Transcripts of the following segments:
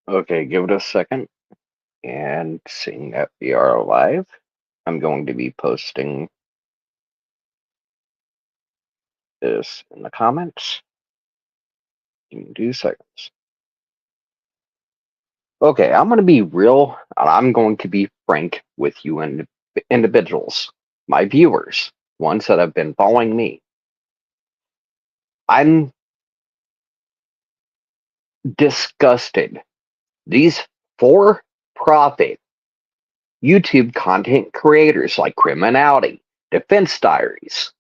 Okay, give it a second. And seeing that we are live, I'm going to be posting this in the comments in 2 seconds. Okay, I'm going to be real and I'm going to be frank with you individuals, my viewers, ones that have been following me. I'm disgusted. These for profit YouTube content creators like Criminality, Defense Diaries,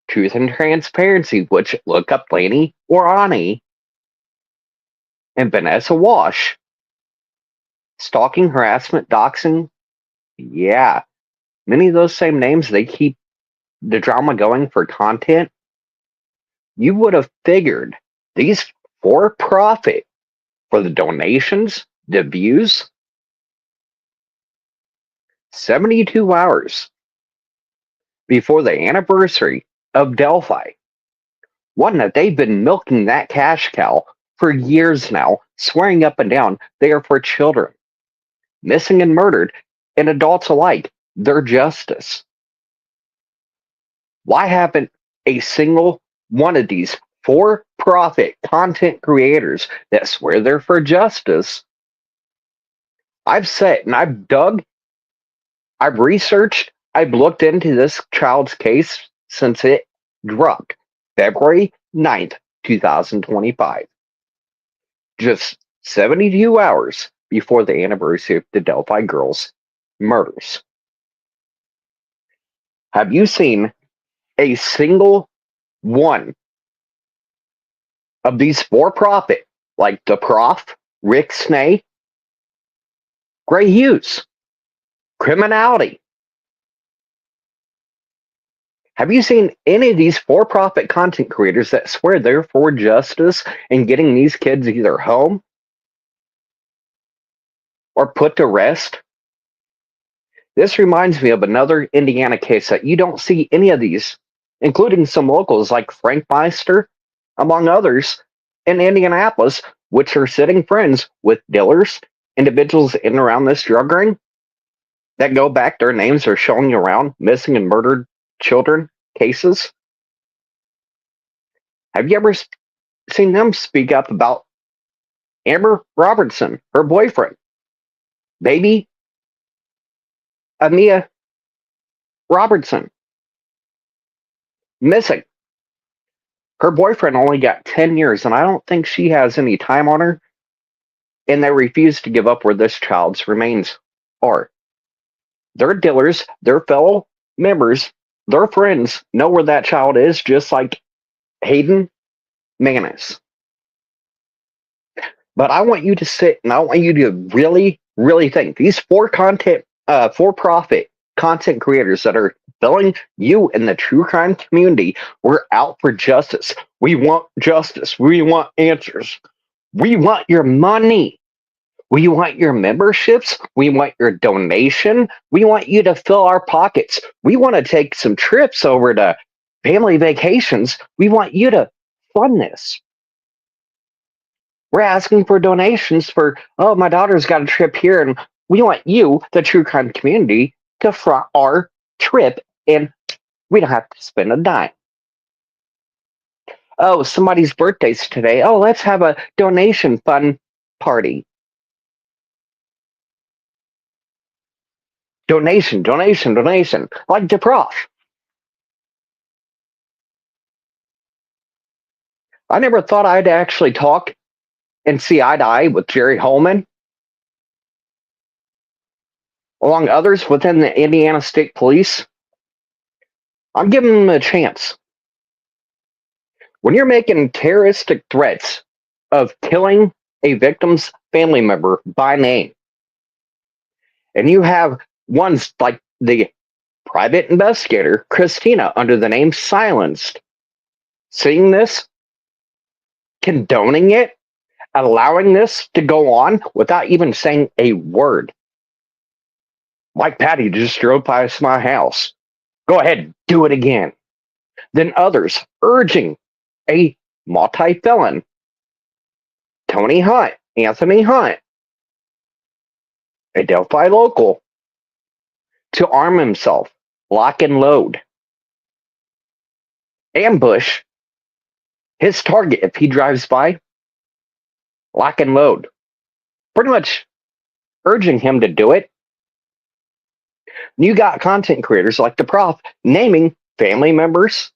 Truth and Transparency, which look up Laney or Ani, and Vanessa Wash. Stalking, harassment, doxing. Yeah, many of those same names, they keep the drama going for content. You would have figured these for profit, for the donations, the views, 72 hours before the anniversary of Delphi. One that they've been milking that cash cow for years now, swearing up and down they are for children, missing and murdered, and adults alike, their justice. Why haven't a single one of these for profit content creators that swear they're for justice? I've sat and I've dug, I've researched, I've looked into this child's case since it dropped February 9th, 2025. Just 72 hours before the anniversary of the Delphi girls' murders. Have you seen a single one of these for profit, like the Prof, Rick Snay, Gray Hughes, Criminality? Have you seen any of these for profit content creators that swear they're for justice and getting these kids either home or put to rest? This reminds me of another Indiana case that you don't see any of these, including some locals like Frank Meister, among others, in Indianapolis, which are sitting friends with dealers, individuals in and around this drug ring that go back, their names are showing around missing and murdered children cases. Have you ever seen them speak up about Amber Robertson, her boyfriend, baby Amia Robertson, missing? Her boyfriend only got 10 years, and I don't think she has any time on her, and they refuse to give up where this child's remains are. Their dealers, their fellow members, their friends know where that child is, just like HAYDEN MANIS. But I want you to sit and I want you to really, really think. These for-profit content creators that are filling you in the true crime community, we're out for justice. We want justice. We want answers. We want your money. We want your memberships. We want your donation. We want you to fill our pockets. We want to take some trips over to family vacations. We want you to fund this. We're asking for donations for, oh, my daughter's got a trip here, and we want you, the true crime community, to front our trip, and we don't have to spend a dime. Oh, somebody's birthday's today. Oh, let's have a donation fund party. Donation, donation, donation. Like the Prof. I never thought I'd actually talk and see eye to eye with Jerry Holman, along others within the Indiana State Police. I'm giving them a chance. When you're making terroristic threats of killing a victim's family member by name, and you have ones like the private investigator, Christina, under the name Silenced, seeing this, condoning it, allowing this to go on without even saying a word. Like Patty just drove past my house. Go ahead, do it again. Then others urging a multi-felon, Tony Hunt, Anthony Hunt, a Delphi local, to arm himself, lock and load, ambush his target if he drives by, lock and load. Pretty much urging him to do it. You got content creators like the Prof naming family members,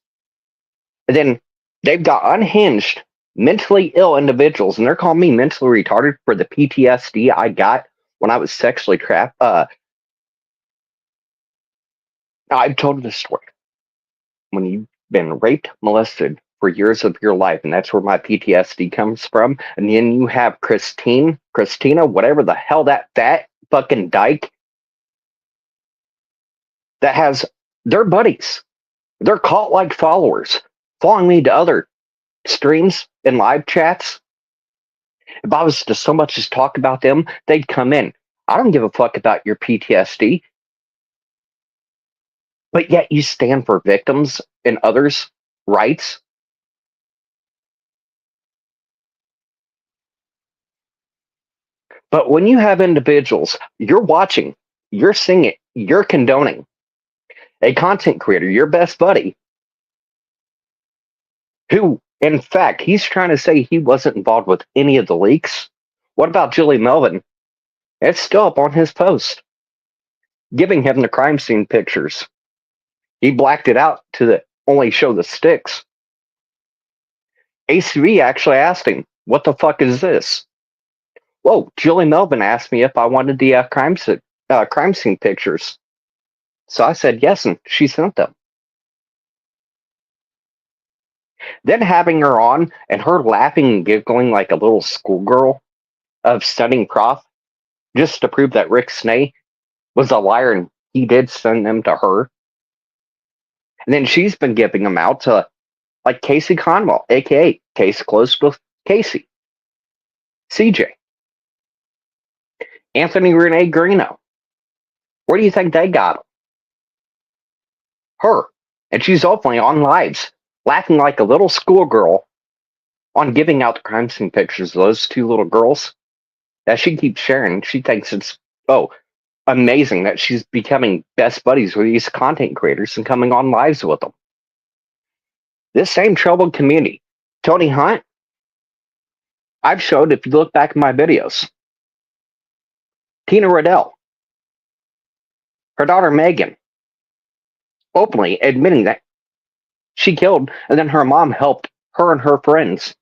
and then they've got unhinged, mentally ill individuals, and they're calling me mentally retarded for the PTSD I got when I was sexually trapped. I've told this story. When you've been raped, molested for years of your life, and that's where my PTSD comes from. And then you have Christina, whatever the hell that fat fucking dyke that has their buddies, their cult-like followers, following me to other streams and live chats. If I was to so much as talk about them, they'd come in. I don't give a fuck about your PTSD. But yet you stand for victims and others' rights. But when you have individuals, you're watching, you're seeing it, you're condoning a content creator, your best buddy, who, in fact, he's trying to say he wasn't involved with any of the leaks. What about Julie Melvin? It's still up on his post, giving him the crime scene pictures. He blacked it out to only show the sticks. ACV actually asked him, "What the fuck is this?" Whoa, Julie Melvin asked me if I wanted the crime scene pictures. So I said yes, and she sent them. Then having her on and her laughing and giggling like a little schoolgirl of studying Prof just to prove that Rick Snay was a liar and he did send them to her. And then she's been giving them out to like Casey Conwell, aka Case Closed with Casey, CJ, Anthony Renee Greeno. Where do you think they got them? Her. And she's openly on lives, laughing like a little schoolgirl on giving out the crime scene pictures of those two little girls that she keeps sharing. She thinks it's, amazing that she's becoming best buddies with these content creators and coming on lives with them. This same troubled community, Tony Hunt, I've showed, if you look back in my videos, Tina Riddell, her daughter Megan, openly admitting that she killed, and then her mom helped her and her friends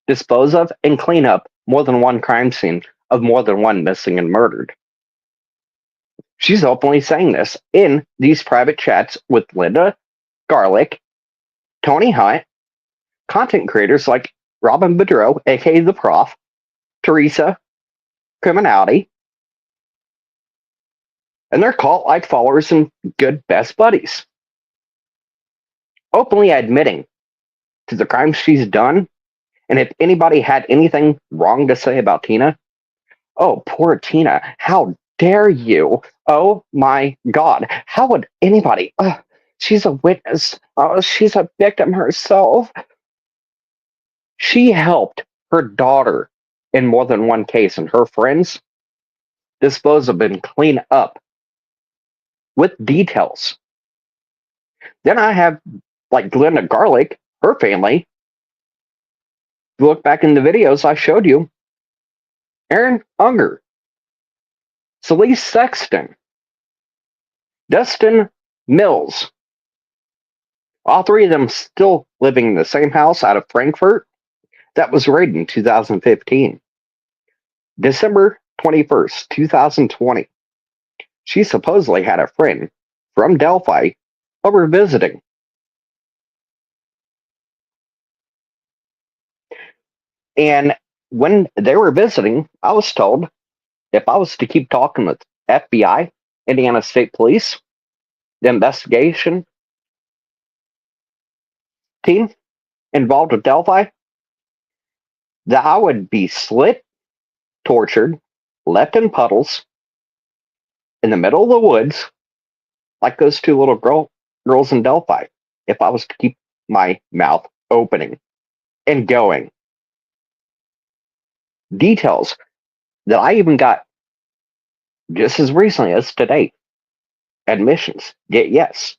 dispose of and clean up more than one crime scene of more than one missing and murdered. She's openly saying this in these private chats with Linda Garlic, Tony Hunt, content creators like Robin Boudreau, aka The Prof, Teresa, Criminality, and their cult-like followers and good best buddies. Openly admitting to the crimes she's done, and if anybody had anything wrong to say about Tina, oh, poor Tina, how dare you? Oh my God, how would anybody? She's a witness. She's a victim herself. She helped her daughter in more than one case, and her friends dispose of and clean up with details. Then I have like Glenda Garlic, her family. If you look back in the videos I showed you, Aaron Unger, Celeste Sexton, Dustin Mills, all three of them still living in the same house out of Frankfurt that was raided in 2015. December 21st, 2020. She supposedly had a friend from Delphi over visiting. And when they were visiting, I was told if I was to keep talking with FBI, Indiana State Police, the investigation team involved with Delphi, that I would be slit, tortured, left in puddles in the middle of the woods, like those two little girls in Delphi, if I was to keep my mouth opening and going. Details that I even got just as recently as today. Admissions, get yes.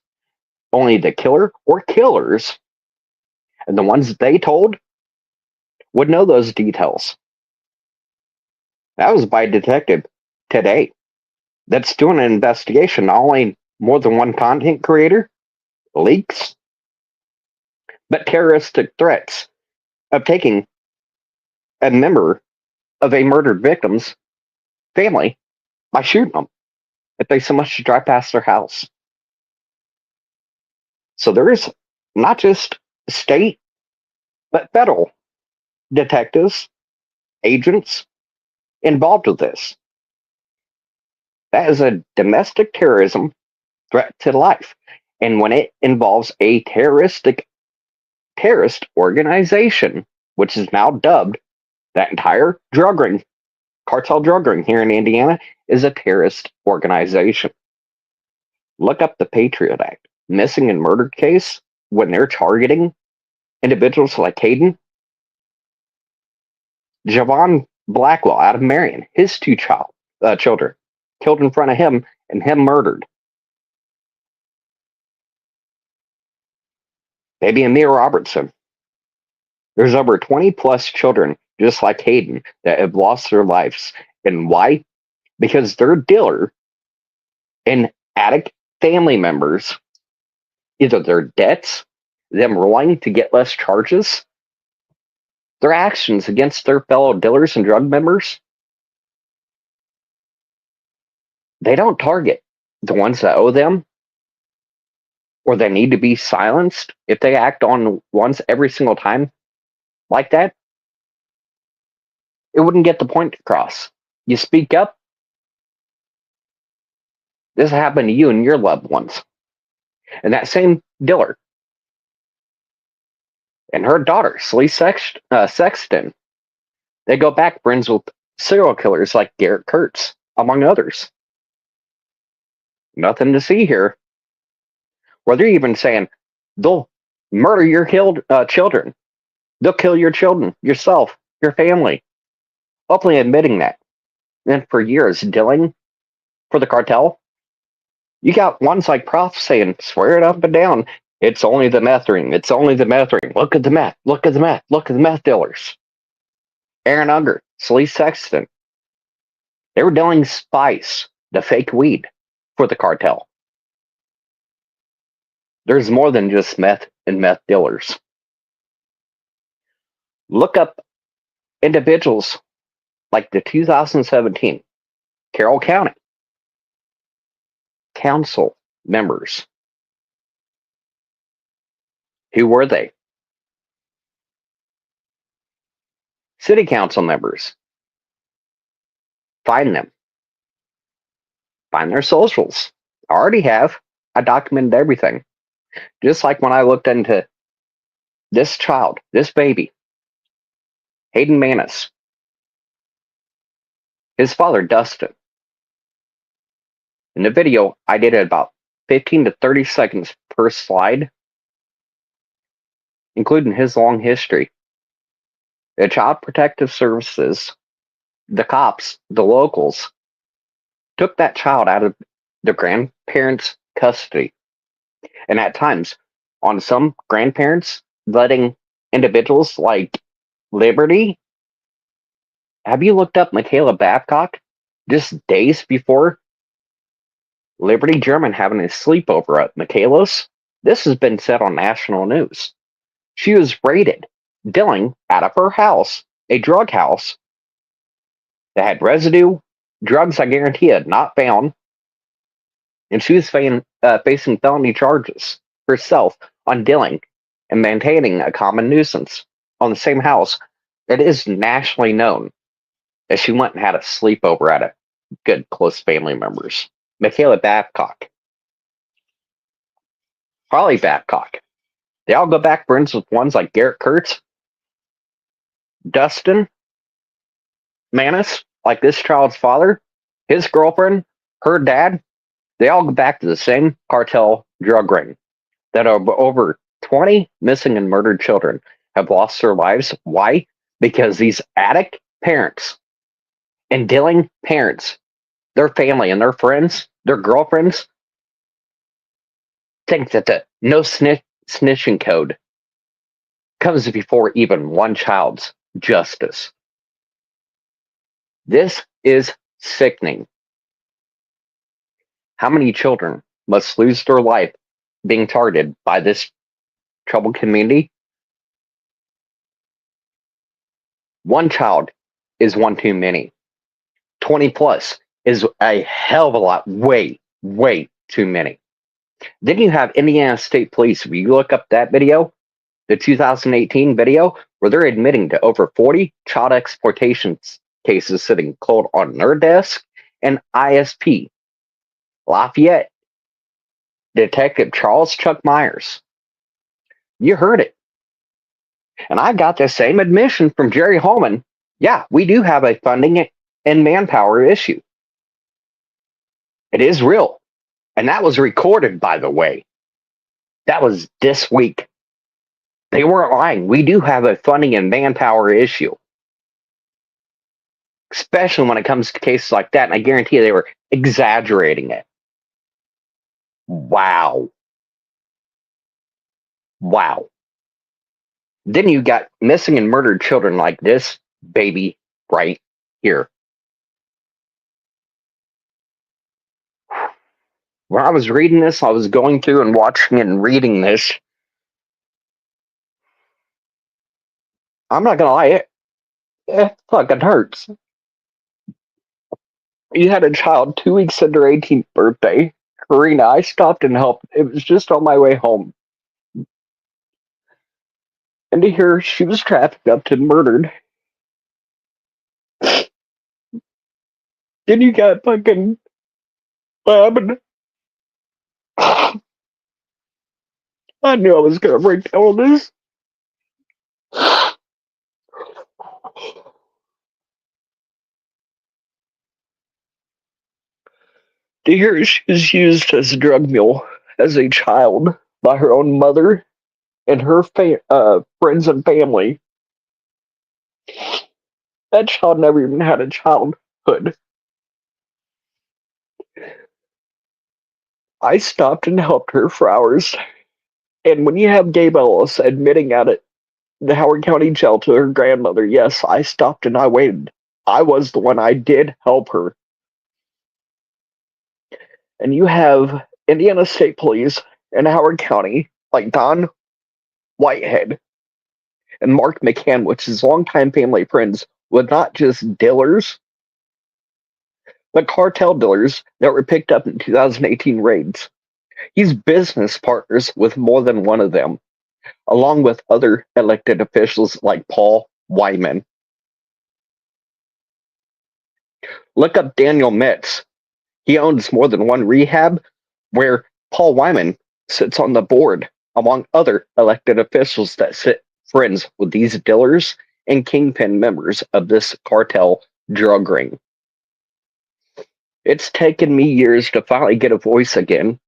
Only the killer or killers and the ones they told would know those details. That was by a detective today that's doing an investigation, not only more than one content creator, leaks, but terroristic threats of taking a member of a murdered victim's family by shooting them if they so much to drive past their house. So there is not just state, but federal detectives, agents involved with this. That is a domestic terrorism threat to life. And when it involves a terrorist organization, which is now dubbed that entire drug ring, cartel drug ring here in Indiana, is a terrorist organization. Look up the Patriot Act. Missing and murdered case, when they're targeting individuals like Hayden, Javon Blackwell out of Marion, his two children, killed in front of him and him murdered. Baby Amir Robertson. There's over 20 plus children just like Hayden that have lost their lives. And why? Because their dealer and addict family members, either their debts, them rolling to get less charges, their actions against their fellow dealers and drug members, they don't target the ones that owe them or they need to be silenced. If they act on ones every single time like that, it wouldn't get the point across. You speak up, this happened to you and your loved ones. And that same dealer and her daughter, Sexton, they go back friends with serial killers like Garrett Kurtz, among others. Nothing to see here. Where they're even saying they'll murder your children. They'll kill your children, yourself, your family. Openly admitting that. And for years, dealing for the cartel, you got ones like Prof saying, swear it up and down, it's only the meth ring. It's only the meth ring. Look at the meth. Look at the meth. Look at the meth dealers. Aaron Unger, Celeste Sexton. They were dealing spice, the fake weed, for the cartel. There's more than just meth and meth dealers. Look up individuals like the 2017 Carroll County Council members. Who were they? City Council members. Find them. Find their socials. I already have. I documented everything. Just like when I looked into this child, this baby, HAYDEN MANIS, his father, Dustin. In the video, I did it about 15 to 30 seconds per slide, including his long history. The Child Protective Services, the cops, the locals, took that child out of the grandparents' custody. And at times, on some grandparents, letting individuals like Liberty. Have you looked up Michaela Babcock? Just days before Liberty German having a sleepover at Michaela's? This has been said on national news. She was raided, dealing out of her house, a drug house that had residue, drugs I guarantee had not found, and she was facing felony charges herself on dealing and maintaining a common nuisance on the same house that is nationally known as she went and had a sleepover at a good close family members. Michaela Babcock, Holly Babcock. They all go back friends with ones like Garrett Kurtz, Dustin Manis, like this child's father, his girlfriend, her dad. They all go back to the same cartel drug ring that over 20 missing and murdered children have lost their lives. Why? Because these addict parents and dealing parents their family and their friends, their girlfriends, think that the no snitching code comes before even one child's justice. This is sickening. How many children must lose their life being targeted by this troubled community? One child is one too many. 20 plus is a hell of a lot, way, way too many. Then you have Indiana State Police. If you look up that video, the 2018 video, where they're admitting to over 40 child exploitation cases sitting cold on their desk, and ISP, Lafayette, Detective Charles Chuck Myers. You heard it. And I got the same admission from Jerry Holman. Yeah, we do have a funding and manpower issue. It is real. And that was recorded, by the way. That was this week. They weren't lying. We do have a funding and manpower issue. Especially when it comes to cases like that. And I guarantee you they were exaggerating it. Wow. Wow. Then you got missing and murdered children like this baby right here. When I was reading this, I was going through and watching and reading this. I'm not gonna lie, it fucking hurts. You had a child 2 weeks into her 18th birthday. Karina, I stopped and helped. It was just on my way home. And to hear she was trafficked up and murdered. Then you got fucking Lemon. I knew I was gonna break down on this. To hear she was used as a drug mule as a child by her own mother and her friends and family. That child never even had a childhood. I stopped and helped her for hours. And when you have Gabe Ellis admitting at it, the Howard County Jail to her grandmother, yes, I stopped and I waited. I was the one. I did help her. And you have Indiana State Police in Howard County, like Don Whitehead and Mark McCann, which is longtime family friends with not just dealers, but cartel dealers that were picked up in 2018 raids. He's business partners with more than one of them, along with other elected officials like Paul Wyman. Look up Daniel Metz. He owns more than one rehab where Paul Wyman sits on the board, among other elected officials that sit friends with these dealers and kingpin members of this cartel drug ring. It's taken me years to finally get a voice again.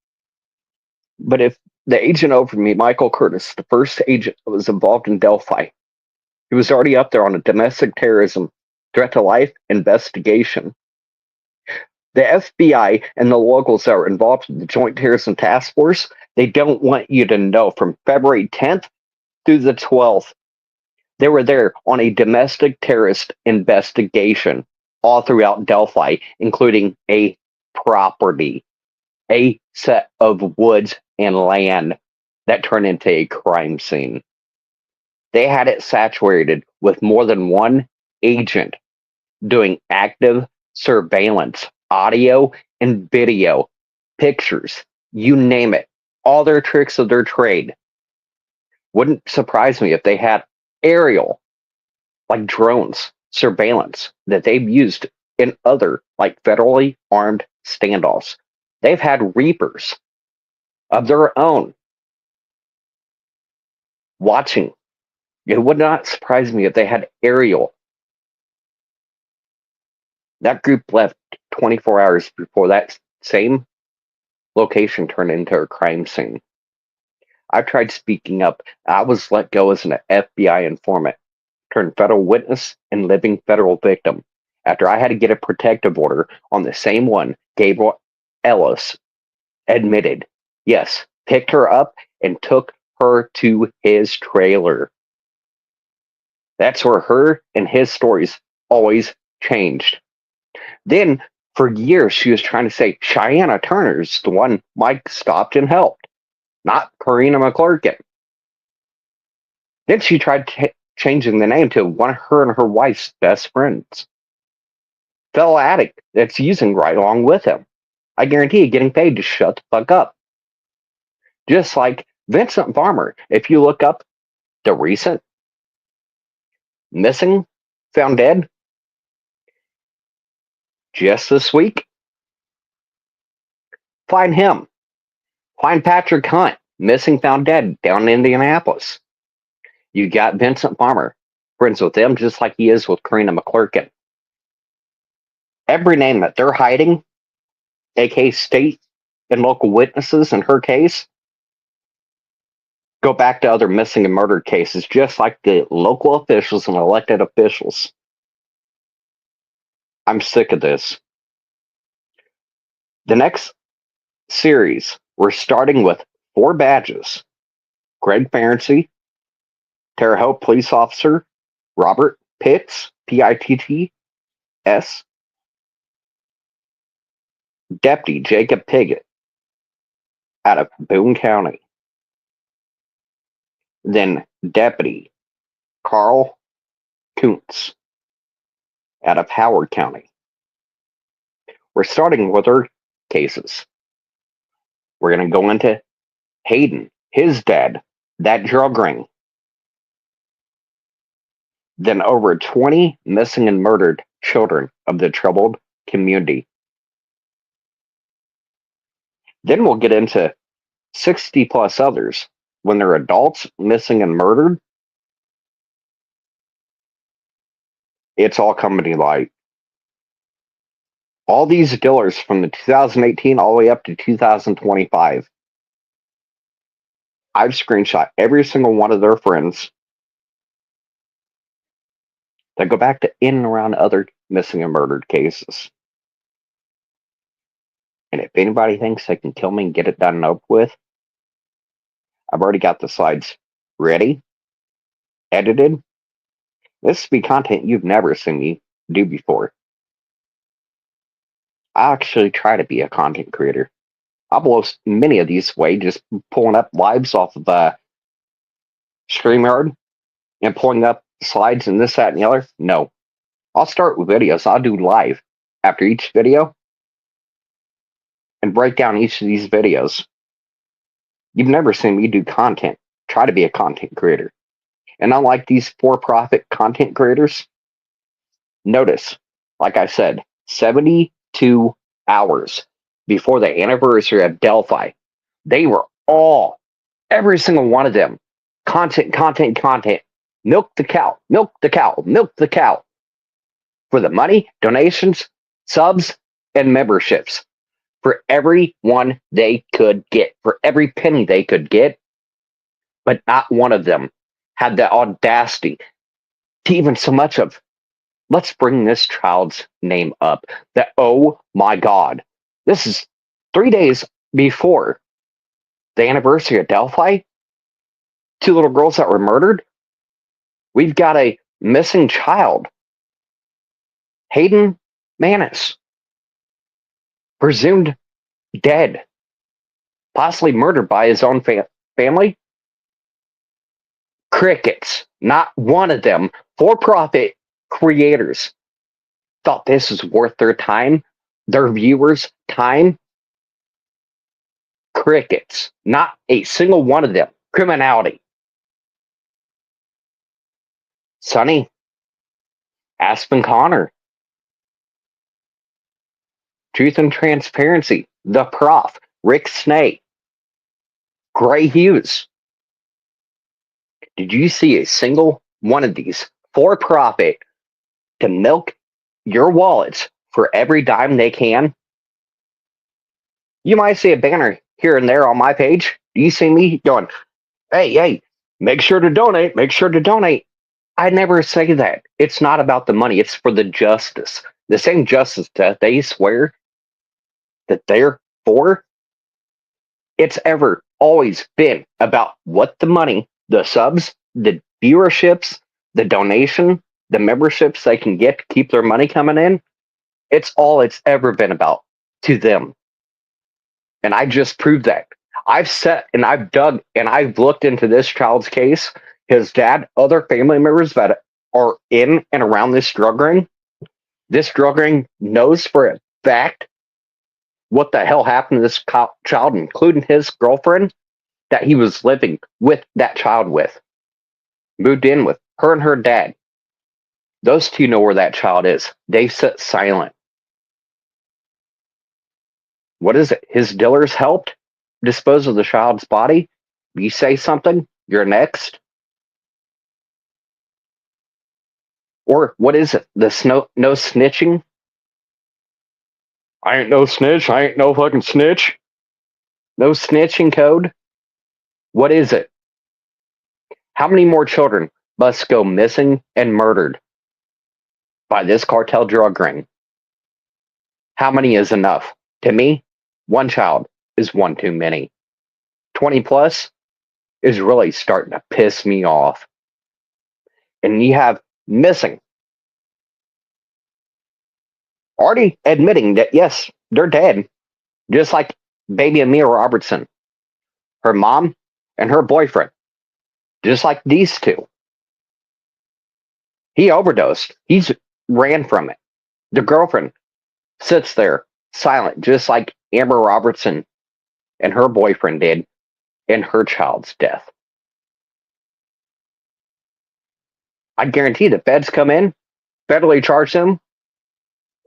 But if the agent over me, Michael Curtis, the first agent that was involved in Delphi, he was already up there on a domestic terrorism, threat to life investigation. The FBI and the locals that were involved in the Joint Terrorism Task Force, they don't want you to know from February 10th through the 12th, they were there on a domestic terrorist investigation all throughout Delphi, including a property, a set of woods and land that turned into a crime scene. They had it saturated with more than one agent doing active surveillance, audio and video, pictures, you name it, all their tricks of their trade. Wouldn't surprise me if they had aerial, like drones, surveillance that they've used in other, like federally armed standoffs. They've had reapers of their own watching. It would not surprise me if they had aerial. That group left 24 hours before that same location turned into a crime scene. I tried speaking up. I was let go as an FBI informant, turned federal witness and living federal victim. after I had to get a protective order on the same one. Gabriel Ellis admitted, yes, picked her up and took her to his trailer. That's where her and his stories always changed. Then, for years, she was trying to say Cheyenne Turner's the one Mike stopped and helped, not Karina McClurkin. Then she tried changing the name to one of her and her wife's best friends. Fellow addict that's using right along with him. I guarantee you getting paid to shut the fuck up. Just like Vincent Farmer. If you look up the recent missing, found dead, just this week, find him. Find Patrick Hunt, missing, found dead, down in Indianapolis. You got Vincent Farmer, friends with him just like he is with Karina McClurkin. Every name that they're hiding, aka state and local witnesses in her case, go back to other missing and murdered cases, just like the local officials and elected officials. I'm sick of this. The next series, we're starting with 4 badges. Greg Ferenczi, Terre Haute police officer Robert Pitts, Pitts, Deputy Jacob Piggott out of Boone County. Then Deputy Carl Kuntz out of Howard County. We're starting with our cases. We're going to go into Hayden, his dad, that drug ring. Then over 20 missing and murdered children of the troubled community. Then we'll get into 60 plus others when they're adults missing and murdered. It's all coming to light. All these dealers from the 2018 all the way up to 2025. I've screenshot every single one of their friends that go back to in and around other missing and murdered cases. And if anybody thinks they can kill me and get it done and over with, I've already got the slides ready, edited. This will be content you've never seen me do before. I actually try to be a content creator. I'll blow many of these away just pulling up lives off of StreamYard and pulling up slides and this, that, and the other. No. I'll start with videos. I'll do live after each video and break down each of these videos. You've never seen me do content. Try to be a content creator. And unlike these for-profit content creators, notice, like I said, 72 hours before the anniversary of Delphi, they were all, every single one of them, content. Milk the cow, milk the cow, milk the cow. For the money, donations, subs, and memberships. For every one they could get, for every penny they could get, but not one of them had the audacity to even so much of, let's bring this child's name up. That, oh my God, this is 3 days before the anniversary of Delphi. 2 little girls that were murdered. We've got a missing child, Hayden Manis, presumed dead, possibly murdered by his own family. Crickets, not one of them, for-profit creators, thought this was worth their time, their viewers' time. Crickets, not a single one of them. Criminality. Sonny, Aspen Connor, Truth and Transparency, The Prof, Rick Snay, Gray Hughes. Did you see a single one of these for-profit to milk your wallets for every dime they can? You might see a banner here and there on my page. Do you see me going, hey, make sure to donate, make sure to donate. I never say that. It's not about the money, it's for the justice. The same justice that they swear that they're for, it's ever always been about what the money, the subs, the viewerships, the donation, the memberships they can get to keep their money coming in. It's all it's ever been about to them. And I just proved that. I've set and I've dug and I've looked into this child's case, his dad, other family members that are in and around this drug ring. This drug ring knows for a fact what the hell happened to this child, including his girlfriend that he was living with that child with, moved in with her and her dad. Those two know where that child is. They sit silent. What is it? His dealers helped dispose of the child's body. You say something, you're next. Or what is it? No snitching? I ain't no snitch. I ain't no fucking snitch. No snitching code? What is it? How many more children must go missing and murdered by this cartel drug ring? How many is enough? To me, one child is one too many. 20 plus is really starting to piss me off. And you have missing already admitting that, yes, they're dead. Just like baby Amir Robertson, her mom and her boyfriend, just like these two. He overdosed. He's ran from it. The girlfriend sits there silent, just like Amber Robertson and her boyfriend did in her child's death. I guarantee the feds come in, federally charge them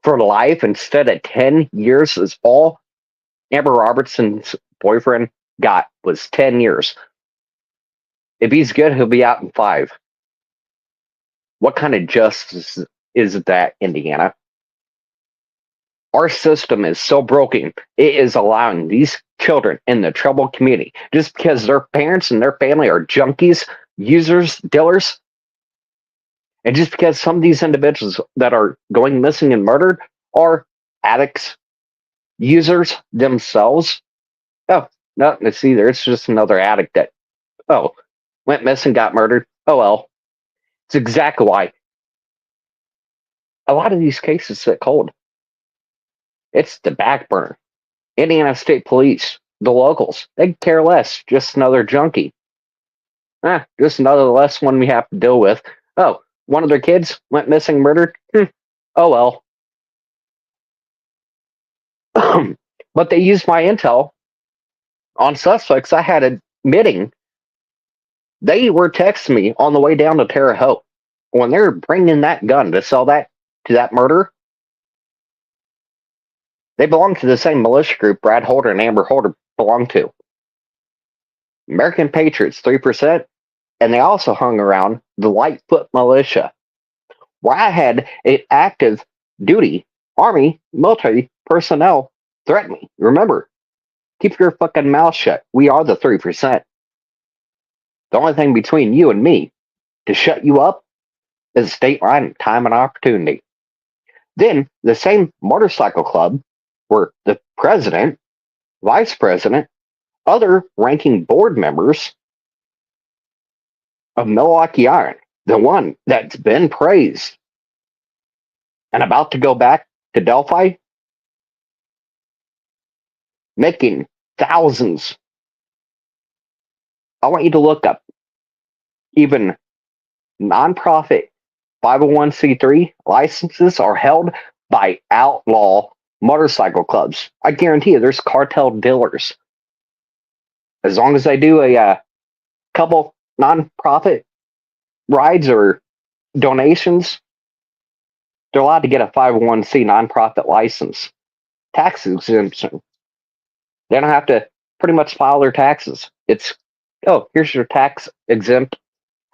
for life instead of 10 years is all Amber Robertson's boyfriend got was 10 years. If he's good, he'll be out in 5. What kind of justice is that, Indiana? Our system is so broken, it is allowing these children in the troubled community, just because their parents and their family are junkies, users, dealers, and just because some of these individuals that are going missing and murdered are addicts, users themselves. Oh, no, it's either. It's just another addict that, went missing, got murdered. Oh, well. It's exactly why a lot of these cases sit cold. It's the back burner. Indiana State Police, the locals, they care less. Just another junkie. Just another less one we have to deal with. Oh, one of their kids went missing, murdered. Oh, well. But they used my intel on suspects I had admitting they were texting me on the way down to Terre Haute when they were bringing that gun to sell that to that murderer. They belong to the same militia group Brad Holder and Amber Holder belong to. American Patriots, 3%, and they also hung around the Lightfoot Militia, where I had an active duty Army military personnel threaten me. Remember, keep your fucking mouth shut. We are the 3%. The only thing between you and me to shut you up is state line, time, and opportunity. Then the same motorcycle club where the president, vice president, other ranking board members of Milwaukee Iron, the one that's been praised and about to go back to Delphi, making thousands. I want you to look up even nonprofit 501c3 licenses are held by outlaw motorcycle clubs. I guarantee you there's cartel dealers. As long as they do a couple nonprofit rides or donations, they're allowed to get a 501c nonprofit license. Tax exemption. They don't have to pretty much file their taxes. It's, here's your tax exempt.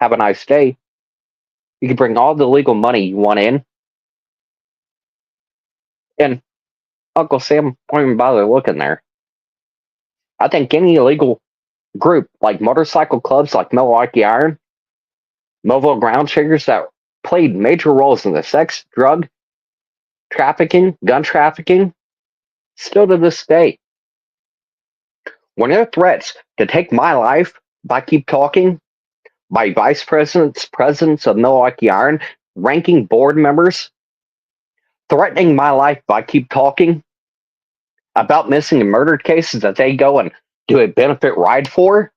Have a nice day. You can bring all the legal money you want in. And Uncle Sam won't even bother looking there. I think any illegal group like motorcycle clubs like Milwaukee Iron, mobile ground shakers that played major roles in the sex, drug trafficking, gun trafficking, still to this day. When their threats to take my life by keep talking, by vice presidents, presidents of Milwaukee Iron, ranking board members, threatening my life by keep talking about missing and murdered cases that they go and do a benefit ride for,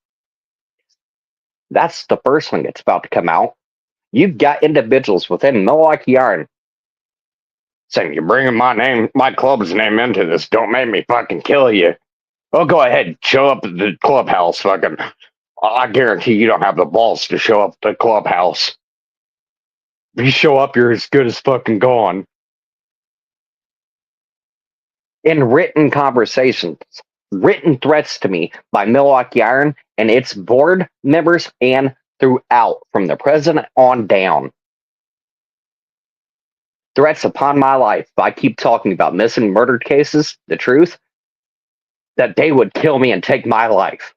that's the first thing that's about to come out. You've got individuals within Milwaukee Iron saying, "You're bringing my club's name into this. Don't make me fucking kill you. Oh, go ahead. Show up at the clubhouse. Fucking, I guarantee you don't have the balls to show up at the clubhouse. If you show up, you're as good as fucking gone." In written conversations, written threats to me by Milwaukee Iron and its board members and throughout, from the president on down. Threats upon my life. If I keep talking about missing murdered cases, the truth, that they would kill me and take my life.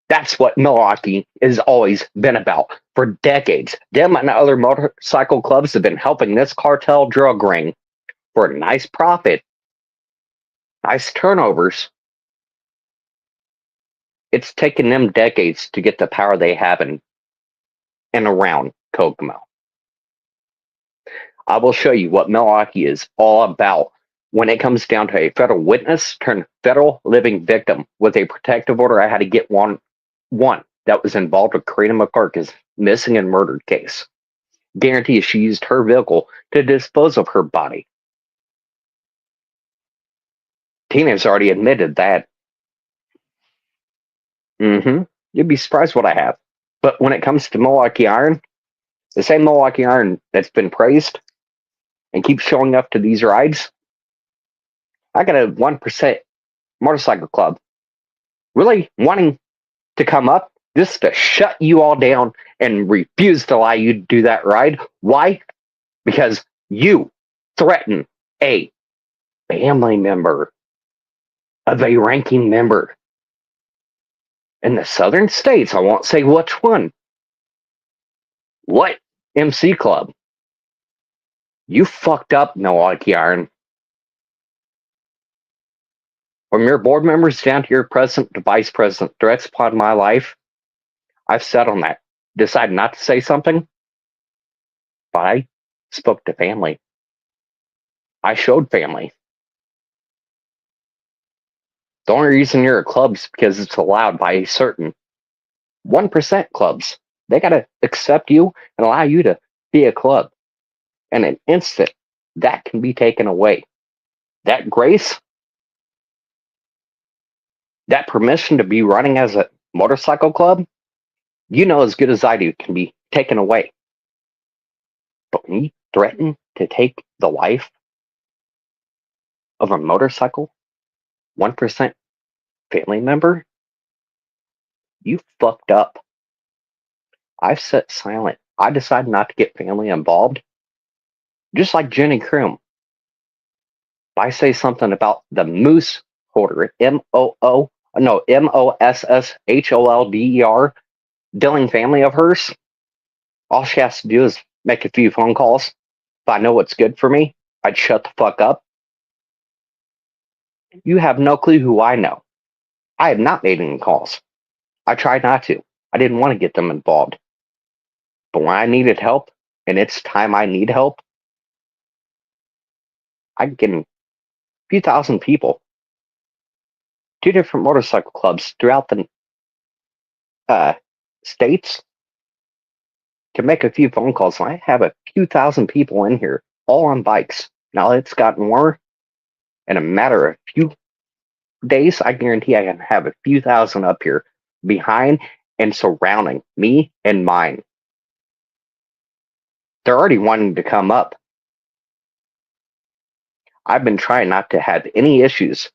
That's what Milwaukee has always been about for decades. Them and other motorcycle clubs have been helping this cartel drug ring for a nice profit, nice turnovers. It's taken them decades to get the power they have in and around Kokomo. I will show you what Milwaukee is all about when it comes down to a federal witness turned federal living victim with a protective order. I had to get one that was involved with Karina McCarthy's missing and murdered case. Guarantee she used her vehicle to dispose of her body. Tina's already admitted that. You'd be surprised what I have. But when it comes to Milwaukee Iron, the same Milwaukee Iron that's been praised and keeps showing up to these rides, I got a 1% motorcycle club really wanting to come up just to shut you all down and refuse to allow you to do that ride. Why? Because you threaten a family member of a ranking member in the southern states. I won't say which one. What MC club? You fucked up, Milwaukee Iron. From your board members down to your president to vice president, threats upon my life, I've sat on that. Decided not to say something, but I spoke to family. I showed family. The only reason you're a club is because it's allowed by a certain 1% clubs. They got to accept you and allow you to be a club. And in an instant, that can be taken away. That grace, that permission to be running as a motorcycle club, you know as good as I do, can be taken away. But when you threaten to take the life of a motorcycle 1% family member, you fucked up. I've sat silent. I decided not to get family involved. Just like Jenny Kroom. If I say something about the Moose Holder, Mossholder, Dilling family of hers, all she has to do is make a few phone calls. If I know what's good for me, I'd shut the fuck up. You have no clue who I know. I have not made any calls. I tried not to. I didn't want to get them involved. But when I needed help, and it's time I need help, I can get a few thousand people. 2 different motorcycle clubs throughout the states can make a few phone calls. And I have a few thousand people in here, all on bikes. Now it's gotten more. In a matter of few days, I guarantee I can have a few thousand up here behind and surrounding me and mine. They're already wanting to come up. I've been trying not to have any issues.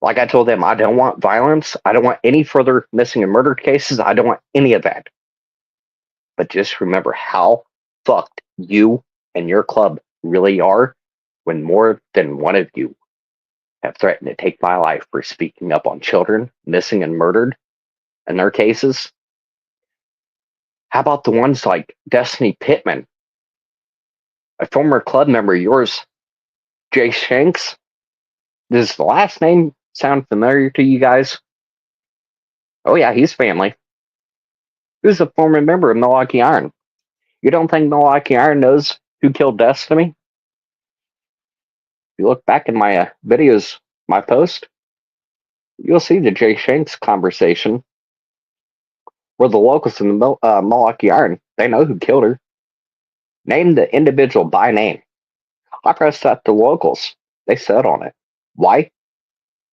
Like I told them, I don't want violence. I don't want any further missing and murder cases. I don't want any of that. But just remember how fucked you and your club really are when more than one of you have threatened to take my life for speaking up on children missing and murdered in their cases. How about the ones like Destiny Pittman, a former club member of yours, Jay Shanks? Does the last name sound familiar to you guys? Oh yeah, he's family. He was a former member of Milwaukee Iron. You don't think Milwaukee Iron knows who killed Destiny? If you look back in my videos, my post, you'll see the Jay Shanks conversation where the locals in the Milwaukee Iron, they know who killed her. Name the individual by name. I pressed that to locals. They said on it. Why?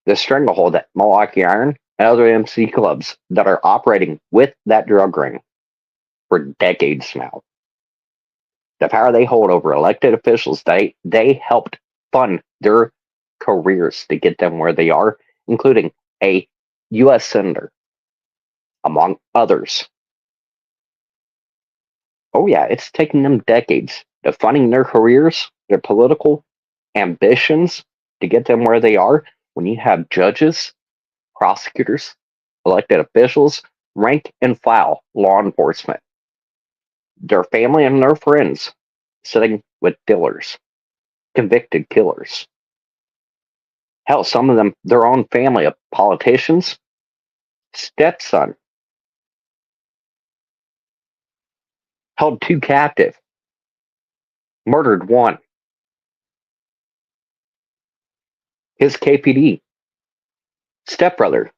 The stranglehold at Milwaukee Iron and other MC clubs that are operating with that drug ring for decades now. The power they hold over elected officials, they helped fund their careers to get them where they are, including a U.S. senator, among others. Oh yeah, it's taken them decades to funding their careers, their political ambitions to get them where they are. When you have judges, prosecutors, elected officials, rank and file law enforcement, their family and their friends sitting with dealers, convicted killers. Hell, some of them, their own family of politicians, stepson, held two captive, murdered one. His KPD stepbrother,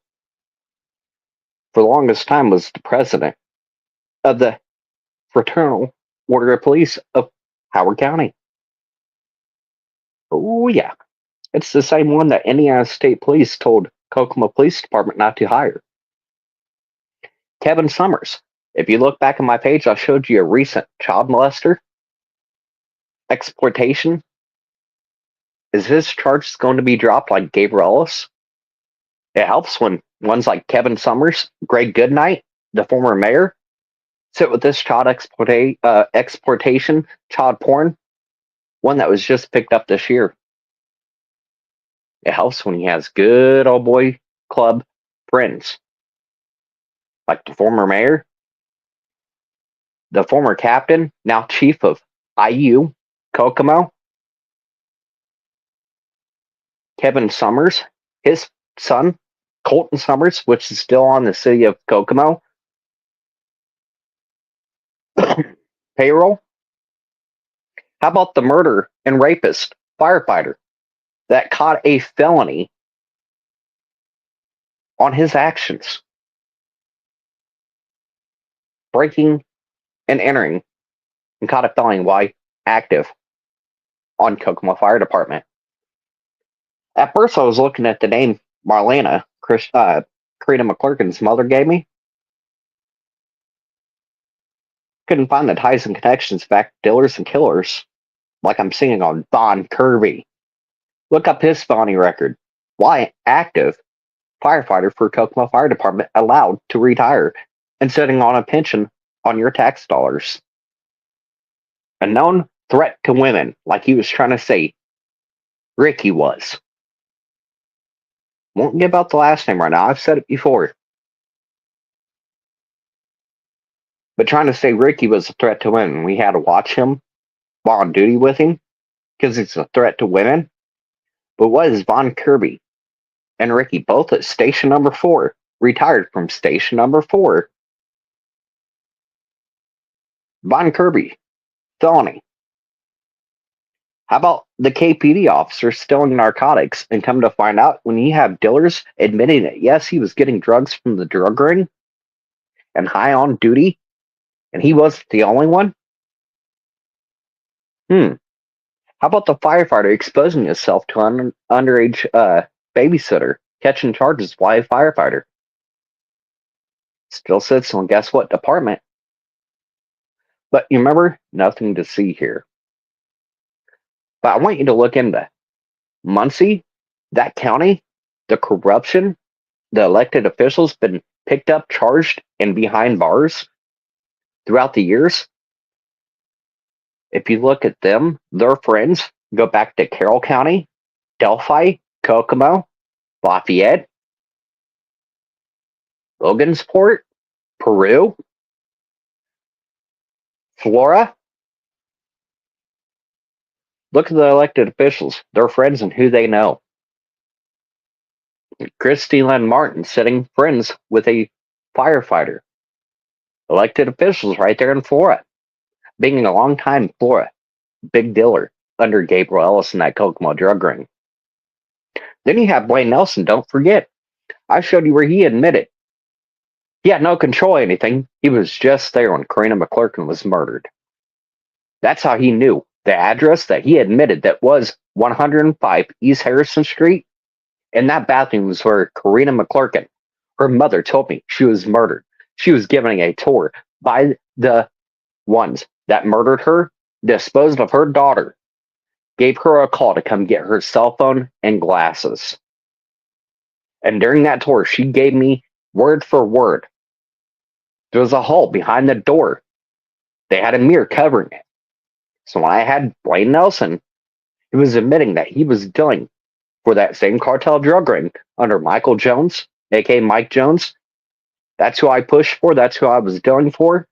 for the longest time, was the president of the Fraternal Order of Police of Howard County. Oh, yeah. It's the same one that Indiana State Police told Kokomo Police Department not to hire. Kevin Summers. If you look back on my page, I showed you a recent child molester exploitation. Is his charges going to be dropped like Gabriel Ellis? It helps when ones like Kevin Summers, Greg Goodnight, the former mayor, sit with this child exportation, child porn, one that was just picked up this year. It helps when he has good old boy club friends, like the former mayor, the former captain, now chief of IU, Kokomo, Kevin Summers, his son, Colton Summers, which is still on the city of Kokomo payroll. How about the murder and rapist firefighter that caught a felony on his actions, breaking and entering, and caught a felony while active on Kokomo Fire Department? At first, I was looking at the name Marlena, Karina McClurkin's mother gave me. Couldn't find the ties and connections back to dealers and killers, like I'm seeing on Von Kirby. Look up his felony record. Why active firefighter for Kokomo Fire Department allowed to retire and sitting on a pension on your tax dollars. A known threat to women, like he was trying to say Ricky was. Won't give out the last name right now. I've said it before. But trying to say Ricky was a threat to women, we had to watch him while on duty with him because he's a threat to women. But what is Von Kirby and Ricky both at station number 4, retired from station number 4? Von Kirby, felony. How about the KPD officer stealing narcotics and come to find out when you have dealers admitting that yes, he was getting drugs from the drug ring and high on duty, and he wasn't the only one? How about the firefighter exposing himself to an underage babysitter, catching charges while a firefighter? Still sits on guess what department? But you remember, nothing to see here. But I want you to look into Muncie, that county, the corruption, the elected officials been picked up, charged, and behind bars throughout the years. If you look at them, their friends, go back to Carroll County, Delphi, Kokomo, Lafayette, Logansport, Peru. Florida, look at the elected officials, their friends and who they know. Christy Lynn Martin sitting friends with a firefighter. Elected officials right there in Florida. Being a long time Florida big dealer under Gabriel Ellis and that Kokomo drug ring. Then you have Blaine Nelson, don't forget. I showed you where he admitted he had no control of anything. He was just there when Karina McClurkin was murdered. That's how he knew the address that he admitted that was 105 East Harrison Street. And that bathroom was where Karina McClurkin, her mother, told me she was murdered. She was given a tour by the ones that murdered her, disposed of her daughter, gave her a call to come get her cell phone and glasses. And during that tour, she gave me word for word. There was a hole behind the door. They had a mirror covering it. So when I had Blaine Nelson, he was admitting that he was dealing for that same cartel drug ring under Michael Jones, aka Mike Jones. That's who I pushed for. That's who I was dealing for.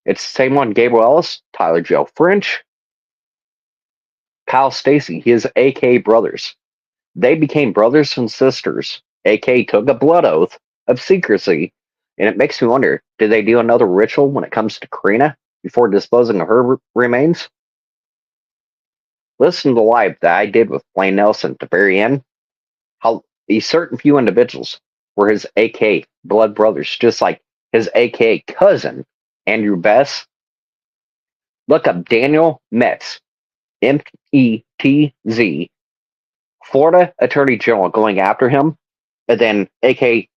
It's the same one, Gabriel Ellis, Tyler Joe French, Kyle Stacy, his AK brothers. They became brothers and sisters. AK took a blood oath of secrecy, and it makes me wonder, did they do another ritual when it comes to Karina before disposing of her remains? Listen to the live that I did with Blaine Nelson at the very end, how these certain few individuals were his AK blood brothers, just like his AK cousin, Andrew Bess. Look up Daniel Metz, Metz, Florida Attorney General going after him, and then AK,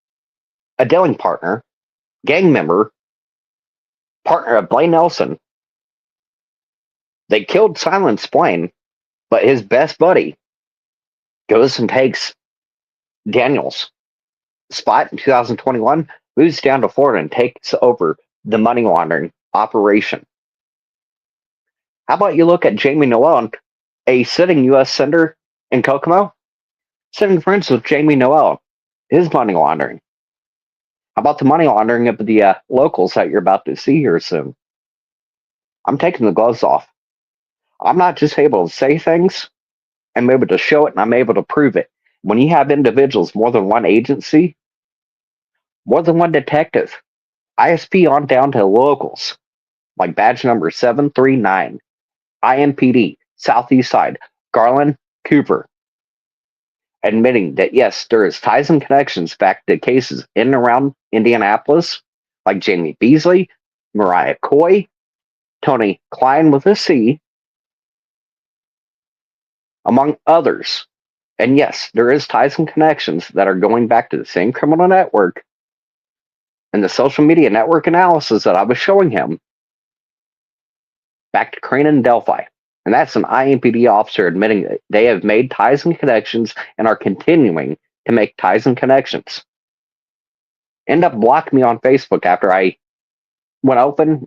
a dealing partner, gang member, partner of Blaine Nelson. They killed Silence Blaine, but his best buddy goes and takes Daniel's spot in 2021, moves down to Florida and takes over the money laundering operation. How about you look at Jamie Noel, a sitting U.S. senator in Kokomo, sitting friends with Jamie Noel, his money laundering. How about the money laundering of the locals that you're about to see here soon? I'm taking the gloves off. I'm not just able to say things, I'm able to show it and I'm able to prove it. When you have individuals, more than one agency, more than one detective, ISP on down to locals, like badge number 739, IMPD, Southeast Side, Garland, Cooper, admitting that yes, there is ties and connections back to cases in and around Indianapolis, like Jamie Beasley, Mariah Coy, Tony Klein with a C, among others. And yes, there is ties and connections that are going back to the same criminal network and the social media network analysis that I was showing him back to Crane and Delphi. And that's an IMPD officer admitting that they have made ties and connections and are continuing to make ties and connections. End up blocking me on Facebook after I went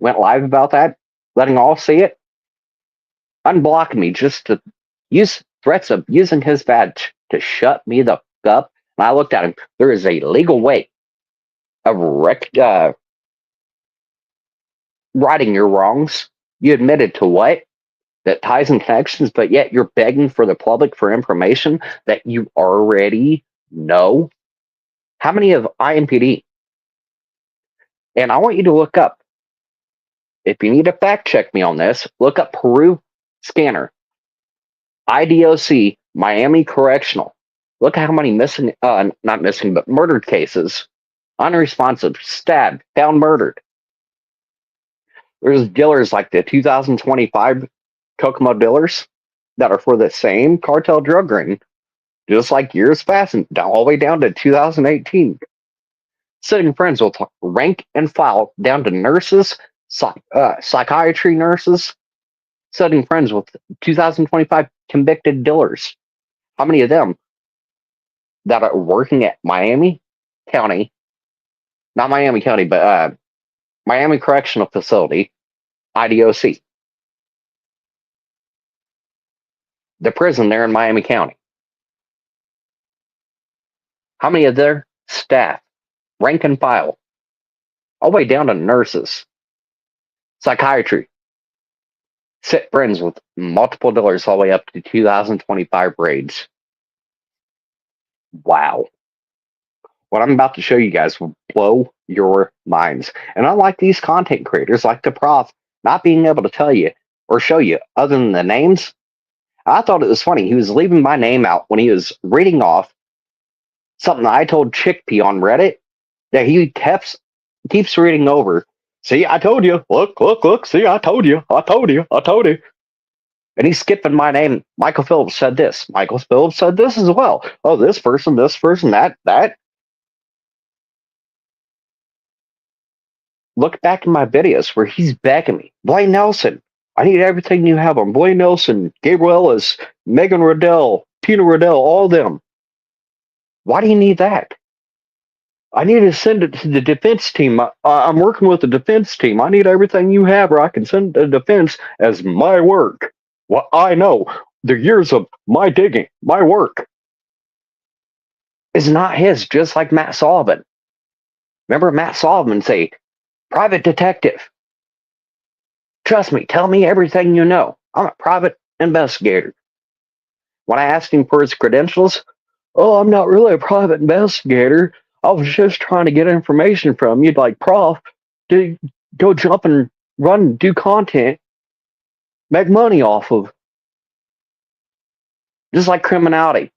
live about that, letting all see it. Unblock me just to use threats of using his badge to shut me the f up. And I looked at him. There is a legal way of righting your wrongs. You admitted to what? That ties and connections, but yet you're begging for the public for information that you already know. How many of IMPD? And I want you to look up, if you need to fact check me on this, look up Peru Scanner, IDOC, Miami Correctional. Look at how many not missing, but murdered cases, unresponsive, stabbed, found murdered. There's dealers like the 2025 Kokomo dealers that are for the same cartel drug ring, just like years passing, all the way down to 2018. Sitting friends will talk rank and file down to nurses, psychiatry nurses, sitting friends with 2025 convicted dealers. How many of them that are working at Miami County, not Miami County, but Miami Correctional Facility, IDOC, the prison there in Miami County? How many of their staff, rank and file, all the way down to nurses, Psychiatry. Sit friends with multiple dealers all the way up to 2025 raids. Wow. What I'm about to show you guys will blow your minds. And unlike these content creators like the prof not being able to tell you or show you other than the names, I thought it was funny. He was leaving my name out when he was reading off something I told Chickpea on Reddit that he keeps reading over. See, I told you. Look, look, look. See, I told you. I told you. I told you. And he's skipping my name. Michael Phillips said this. Michael Phillips said this as well. Oh, this person, that. Look back in my videos where he's begging me. Blaine Nelson, I need everything you have on Blaine Nelson, Gabriel Ellis, Megan Riddell, Tina Riddell, all of them. Why do you need that? I need to send it to the defense team. I'm working with the defense team. I need everything you have or I can send it to defense as my work. Well, I know the years of my digging, my work is not his, just like Matt Sullivan. Remember Matt Sullivan say, private detective. Trust me, tell me everything you know. I'm a private investigator. When I asked him for his credentials, oh, I'm not really a private investigator. I was just trying to get information from you, like, prof, to go jump and run, do content, make money off of. Just like criminality.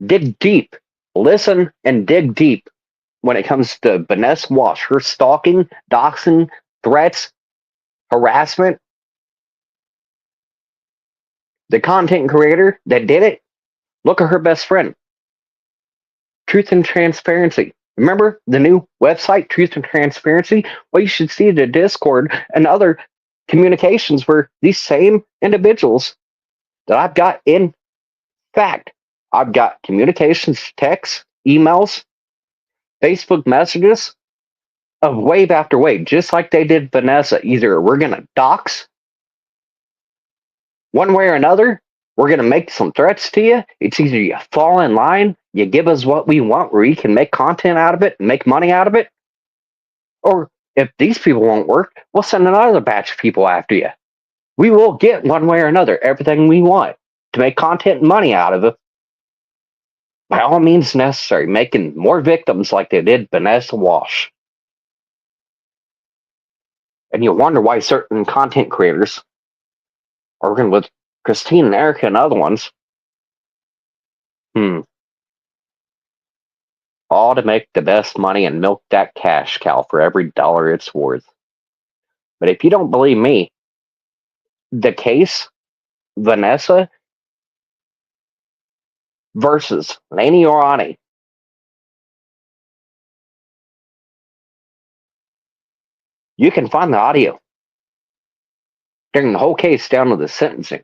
Dig deep. Listen and dig deep when it comes to Vanessa Walsh, her stalking, doxing, threats, harassment. The content creator that did it, look at her best friend. Truth and Transparency. Remember the new website, Truth and Transparency? Well, you should see the Discord and other communications where these same individuals that I've got in fact, I've got communications, texts, emails, Facebook messages of wave after wave, just like they did Vanessa. Either we're going to dox one way or another, we're going to make some threats to you. It's either you fall in line, you give us what we want where you can make content out of it and make money out of it. Or if these people won't work, we'll send another batch of people after you. We will get one way or another everything we want to make content and money out of it. By all means necessary, making more victims like they did Vanessa Walsh. And you'll wonder why certain content creators are working with Christine and Erica and other ones. All to make the best money and milk that cash cow for every dollar it's worth. But if you don't believe me, the case, Vanessa versus Lainey Orani. You can find the audio during the whole case down to the sentencing.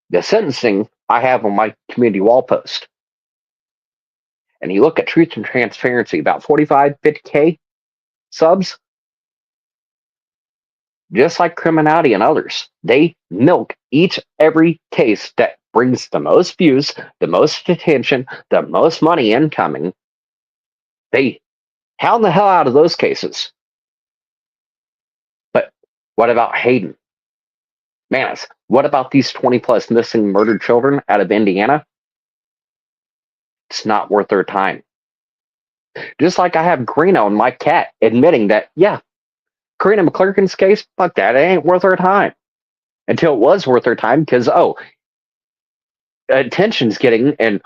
The sentencing I have on my community wall post. And you look at Truth and Transparency, about 45, 50K subs. Just like criminality and others, they milk every case that brings the most views, the most attention, the most money incoming. They hound the hell out of those cases. But what about Hayden Manis? What about these 20 plus missing murdered children out of Indiana? It's not worth their time. Just like I have Greeno and my cat admitting that, yeah, Karina McClurkin's case, fuck that, it ain't worth our time. Until it was worth our time because, attention's getting, and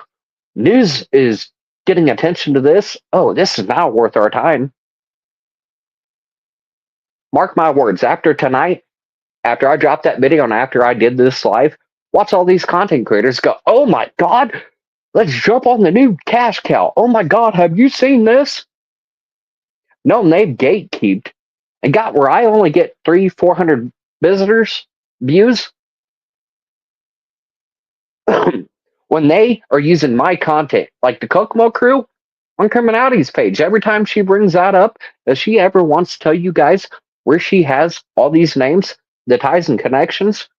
news is getting attention to this. Oh, this is now worth our time. Mark my words, after tonight, after I drop that video and after I did this live, watch all these content creators go, oh my God, let's jump on the new cash cow. Oh my God, have you seen this? No, they've gatekeeped and got where I only get 300-400 visitors, views. When they are using my content, like the Kokomo crew on Criminality's page, every time she brings that up, does she ever wants to tell you guys where she has all these names, the ties and connections?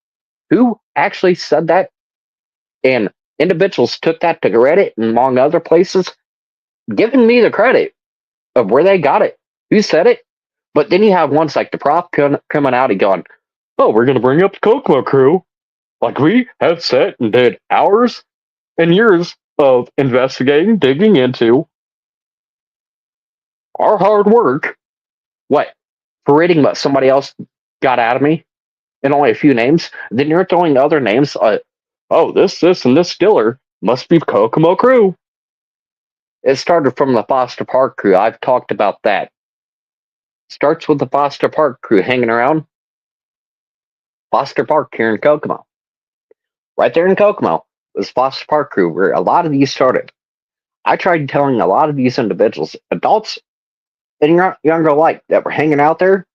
Who actually said that? And individuals took that to Reddit and among other places, giving me the credit of where they got it. Who said it? But then you have ones like the prof coming out and going, "Oh, we're going to bring up the Kokomo crew. Like we have sat and did hours and years of investigating, digging into our hard work." What? For reading what somebody else got out of me and only a few names? Then you're throwing other names. Oh, this, and this Diller must be Kokomo crew. It started from the Foster Park crew. I've talked about that. Starts with the Foster Park crew hanging around Foster Park here in Kokomo. Right there in Kokomo was Foster Park crew where a lot of these started. I tried telling a lot of these individuals, adults and younger alike, that were hanging out there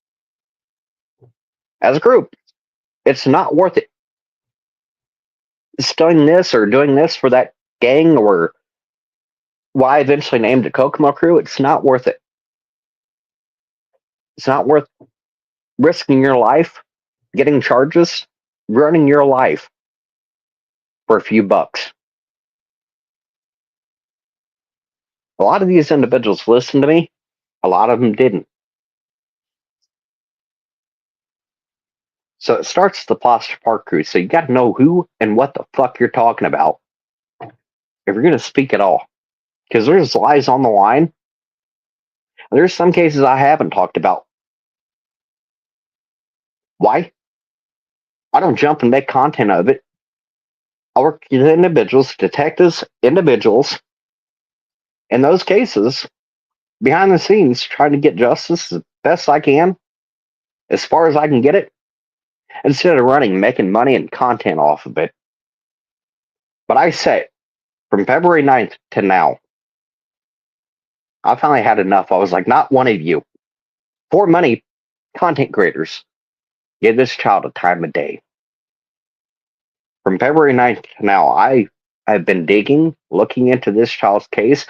as a group, it's not worth it. Studying this or doing this for that gang or why I eventually named the Kokomo crew, it's not worth it. It's not worth risking your life, getting charges, running your life for a few bucks. A lot of these individuals listened to me, a lot of them didn't. So it starts the Foster Park crew. So you got to know who and what the fuck you're talking about if you're going to speak at all. Because there's lies on the line. There's some cases I haven't talked about. Why? I don't jump and make content of it. I work with individuals, detectives, individuals, in those cases, behind the scenes, trying to get justice as best I can, as far as I can get it, instead of making money and content off of it. But I say, from February 9th to now, I finally had enough. I was like, not one of you, for money content creators, give this child a time of day. From February 9th to now, I've been digging, looking into this child's case,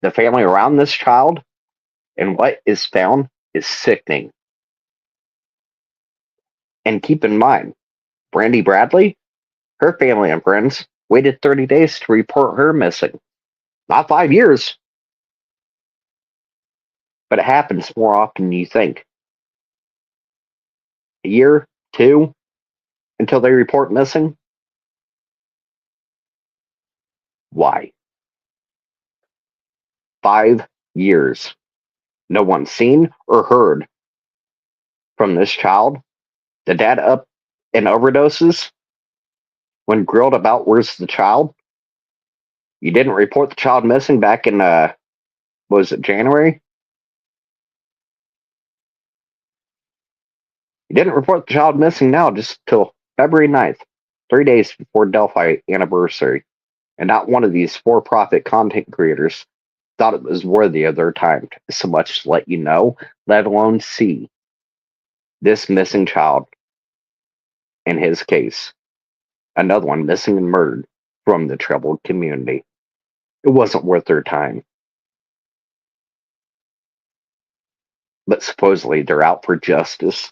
the family around this child, and what is found is sickening. And keep in mind, Brandy Bradley, her family and friends waited 30 days to report her missing. Not 5 years, but it happens more often than you think. A year, two, until they report missing. Why? 5 years. No one's seen or heard from this child. The dad up in overdoses. When grilled about where's the child, you didn't report the child missing back in was it January? You didn't report the child missing now just till February 9th, 3 days before Delphi anniversary. And not one of these for-profit content creators thought it was worthy of their time to so much to let you know, let alone see this missing child. In his case, another one missing and murdered from the troubled community. It wasn't worth their time. But supposedly they're out for justice.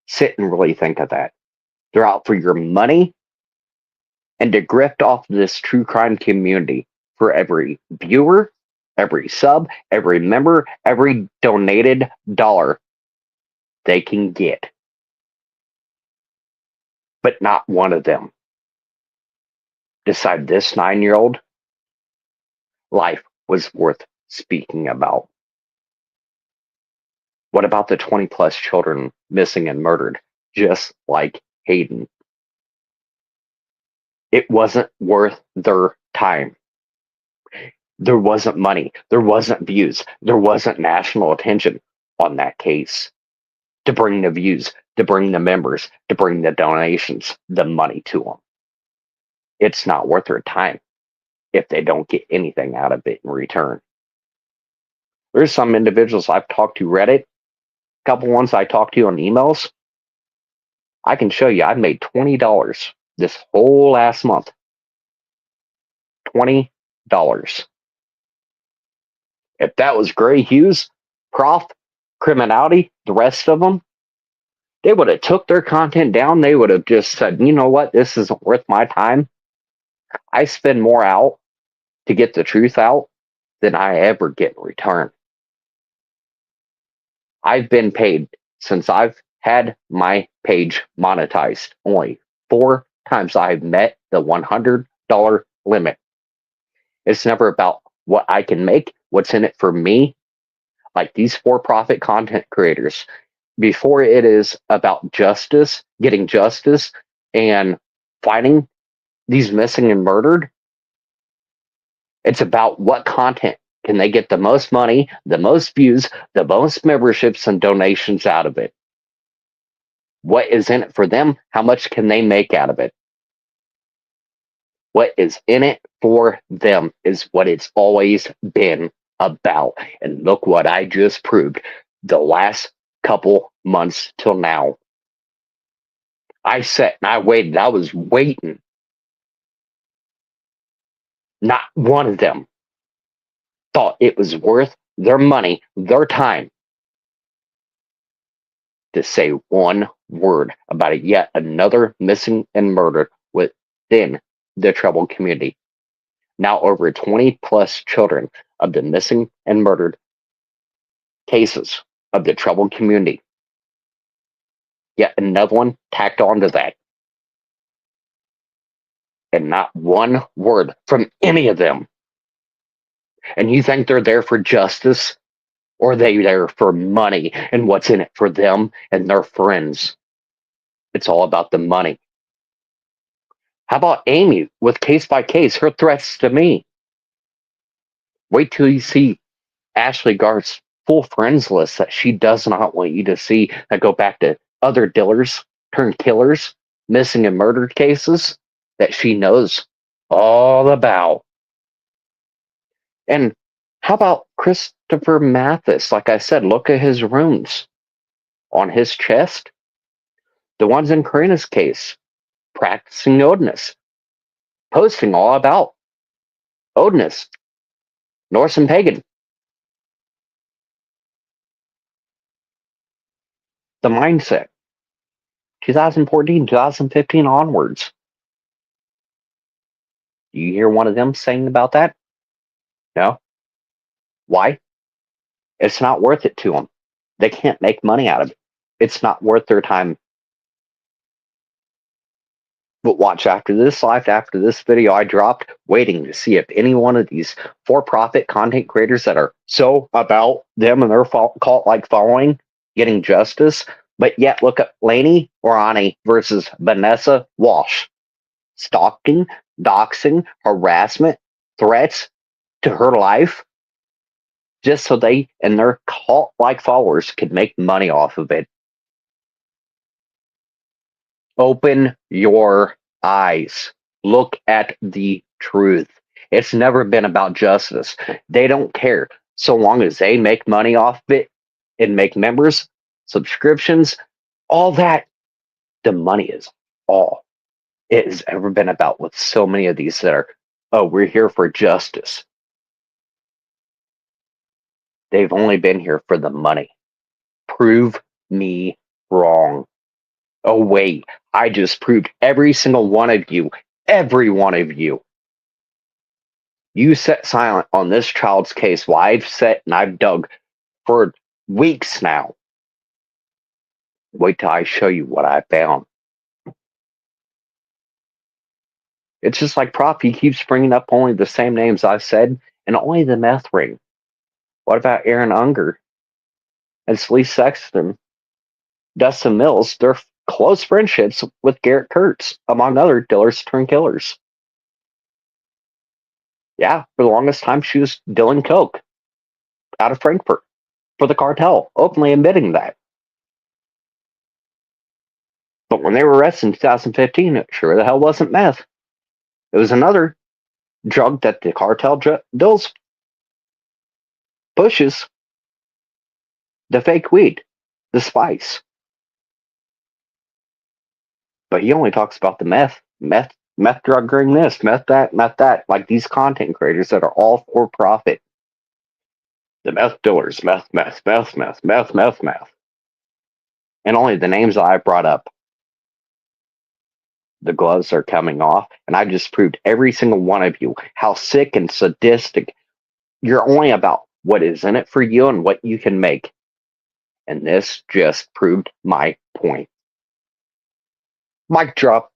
Sit and really think of that. They're out for your money and to grift off this true crime community for every viewer, every sub, every member, every donated dollar they can get. But not one of them decided this 9-year-old life was worth speaking about. What about the 20 plus children missing and murdered, just like Hayden? It wasn't worth their time. There wasn't money. There wasn't views. There wasn't national attention on that case to bring the views, to bring the members, to bring the donations, the money to them. It's not worth their time if they don't get anything out of it in return. There's some individuals I've talked to Reddit, a couple ones I talked to on emails. I can show you I've made $20 this whole last month. $20. If that was Gray Hughes, Prof, Criminality, the rest of them, they would have took their content down. They would have just said, you know what, this isn't worth my time. I spend more out to get the truth out than I ever get in return. I've been paid since I've had my page monetized. Only 4 times I've met the $100 limit. It's never about what I can make, what's in it for me, like these for-profit content creators. Before it is about justice, getting justice, and finding these missing and murdered, it's about what content can they get the most money, the most views, the most memberships and donations out of it. What is in it for them? How much can they make out of it? What is in it for them is what it's always been about. And look what I just proved the last couple months till now. I sat and I waited. I was waiting. Not one of them thought it was worth their money, their time, to say one word about it. Yet another missing and murdered within the troubled community. Now over 20 plus children of the missing and murdered cases of the troubled community. Yet another one tacked onto that. And not one word from any of them. And you think they're there for justice? Or are they there for money and what's in it for them and their friends? It's all about the money. How about Amy with Case by Case, her threats to me? Wait till you see Ashley Garth's full friends list that she does not want you to see, that go back to other dealers turned killers, missing and murdered cases that she knows all about. And how about Christopher Mathis? Like I said, look at his runes on his chest. The ones in Karina's case, practicing Odinist, posting all about Odinist, Norse and pagan. The mindset, 2014, 2015 onwards. Do you hear one of them saying about that? No. Why? It's not worth it to them. They can't make money out of it. It's not worth their time. But watch, after this live, after this video I dropped, waiting to see if any one of these for-profit content creators that are so about them and their cult-like following getting justice, but yet look at Lainey Orani versus Vanessa Walsh. Stalking, doxing, harassment, threats to her life, just so they and their cult-like followers could make money off of it. Open your eyes. Look at the truth. It's never been about justice. They don't care. So long as they make money off of it and make members, subscriptions, all that, the money is all it has ever been about with so many of these that are, oh, we're here for justice. They've only been here for the money. Prove me wrong. Oh, wait, I just proved every single one of you, every one of you. You sat silent on this child's case while I've sat and I've dug for weeks now. Wait till I show you what I found. It's just like Prof, he keeps bringing up only the same names I've said and only the meth ring. What about Aaron Unger and Slee Sexton, Dustin Mills? They're close friendships with Garrett Kurtz, among other dealers turned killers. Yeah, for the longest time she was dealing coke out of Frankfurt for the cartel, openly admitting that. But when they were arrested in 2015, it sure the hell wasn't meth. It was another drug that the cartel deals, pushes, the fake weed, the spice. But he only talks about the meth drug ring this, meth that, like these content creators that are all for profit. The meth dealers, meth. And only the names that I brought up. The gloves are coming off, and I just proved every single one of you how sick and sadistic. You're only about what is in it for you and what you can make. And this just proved my point. Mic drop.